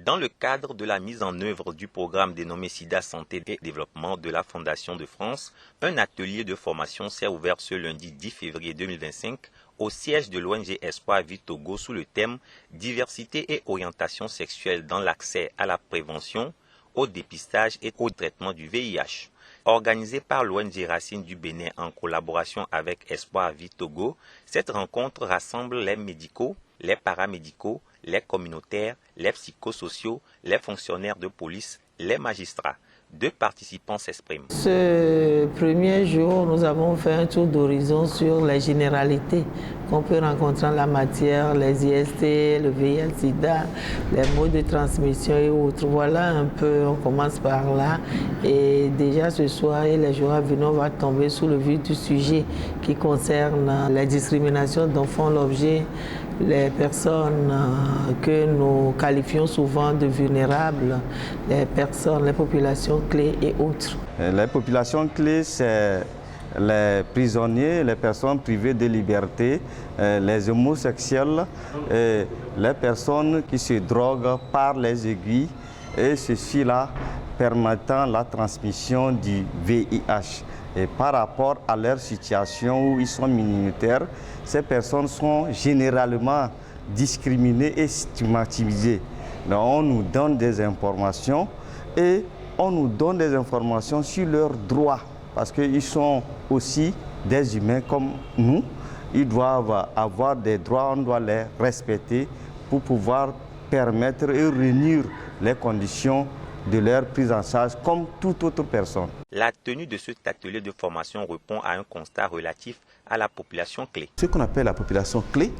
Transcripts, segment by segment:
Dans le cadre de la mise en œuvre du programme dénommé SIDA Santé et Développement de la Fondation de France, un atelier de formation s'est ouvert ce lundi 10 février 2025 au siège de l'ONG Espoir Vie Togo sous le thème « Diversité et orientation sexuelle dans l'accès à la prévention, au dépistage et au traitement du VIH ». Organisée par l'ONG Racine du Bénin en collaboration avec Espoir Vie Togo, cette rencontre rassemble les médicaux, les paramédicaux, les communautaires, les psychosociaux, les fonctionnaires de police, les magistrats. 2 participants s'expriment. Ce premier jour, nous avons fait un tour d'horizon sur les généralités qu'on peut rencontrer en la matière, les IST, le VIH-Sida, les modes de transmission et autres. Voilà un peu, on commence par là. Et déjà ce soir et les jours à venir, on va tomber sous le vif du sujet qui concerne la discrimination dont font l'objet les personnes que nous qualifions souvent de vulnérables, les personnes, les populations clés et autres. Les populations clés, c'est les prisonniers, les personnes privées de liberté, les homosexuels, et les personnes qui se droguent par les aiguilles, et ceci-là permettant la transmission du VIH. Et par rapport à leur situation où ils sont minoritaires, ces personnes sont généralement discriminées et stigmatisées. Donc on nous donne des informations et on nous donne des informations sur leurs droits parce qu'ils sont aussi des humains comme nous. Ils doivent avoir des droits, on doit les respecter pour pouvoir permettre et réunir les conditions de leur prise en charge comme toute autre personne. La tenue de cet atelier de formation répond à un constat relatif à la population clé. Ce qu'on appelle la population clé,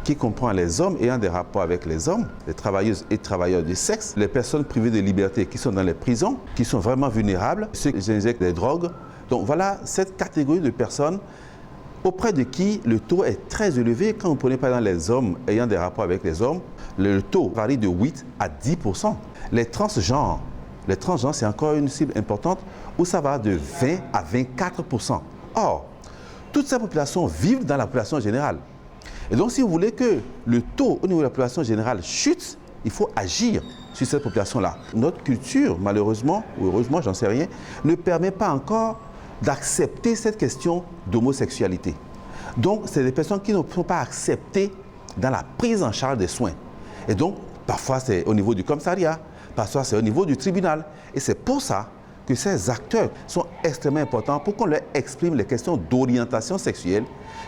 qui comprend les hommes ayant des rapports avec les hommes, les travailleuses et travailleurs du sexe, les personnes privées de liberté qui sont dans les prisons, qui sont vraiment vulnérables, ceux qui injectent des drogues. Donc voilà cette catégorie de personnes auprès de qui le taux est très élevé. Quand vous prenez par exemple les hommes ayant des rapports avec les hommes, le taux varie de 8 à 10%. Les transgenres, c'est encore une cible importante où ça va de 20 à 24%. Or, toutes ces populations vivent dans la population générale. Et donc, si vous voulez que le taux au niveau de la population générale chute, il faut agir sur cette population-là. Notre culture, malheureusement, ou heureusement, j'en sais rien, ne permet pas encore d'accepter cette question d'homosexualité. Donc, c'est des personnes qui ne sont pas acceptées dans la prise en charge des soins. Et donc, parfois, c'est au niveau du commissariat, parfois, c'est au niveau du tribunal. Et c'est pour ça que ces acteurs sont extrêmement importants pour qu'on leur exprime les questions d'orientation sexuelle,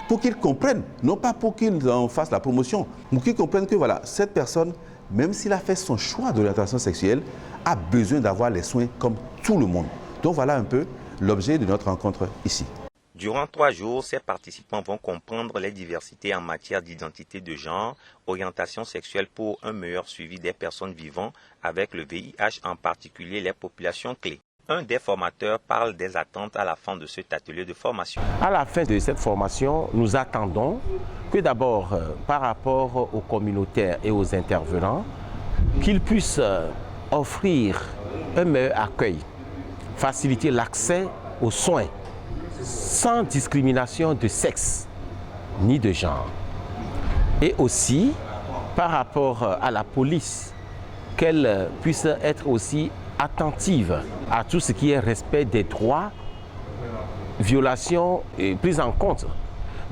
pour qu'ils comprennent, non pas pour qu'ils en fassent la promotion, mais qu'ils comprennent que voilà, cette personne, même s'il a fait son choix d'orientation sexuelle, a besoin d'avoir les soins comme tout le monde. Donc voilà un peu l'objet de notre rencontre ici. Durant 3 jours, ces participants vont comprendre les diversités en matière d'identité de genre, orientation sexuelle pour un meilleur suivi des personnes vivant avec le VIH, en particulier les populations clés. Un des formateurs parle des attentes à la fin de cet atelier de formation. À la fin de cette formation, nous attendons que d'abord, par rapport aux communautaires et aux intervenants, qu'ils puissent offrir un meilleur accueil, faciliter l'accès aux soins, sans discrimination de sexe ni de genre. Et aussi, par rapport à la police, qu'elle puisse être aussi attentive à tout ce qui est respect des droits, violation et prise en compte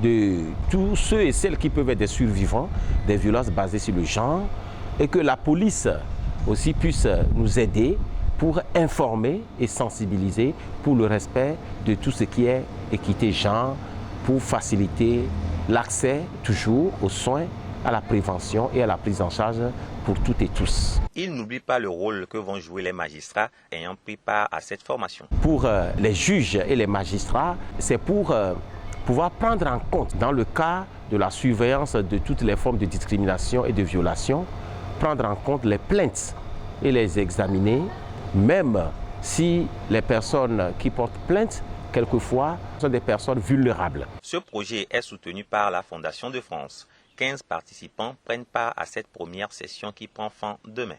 de tous ceux et celles qui peuvent être des survivants des violences basées sur le genre, et que la police aussi puisse nous aider pour informer et sensibiliser pour le respect de tout ce qui est équité genre, pour faciliter l'accès toujours aux soins, à la prévention et à la prise en charge pour toutes et tous. Il n'oublie pas le rôle que vont jouer les magistrats ayant pris part à cette formation. Pour les juges et les magistrats, c'est pour pouvoir prendre en compte, dans le cas de la surveillance de toutes les formes de discrimination et de violation, prendre en compte les plaintes et les examiner, même si les personnes qui portent plainte, quelquefois, sont des personnes vulnérables. Ce projet est soutenu par la Fondation de France. 15 participants prennent part à cette première session qui prend fin demain.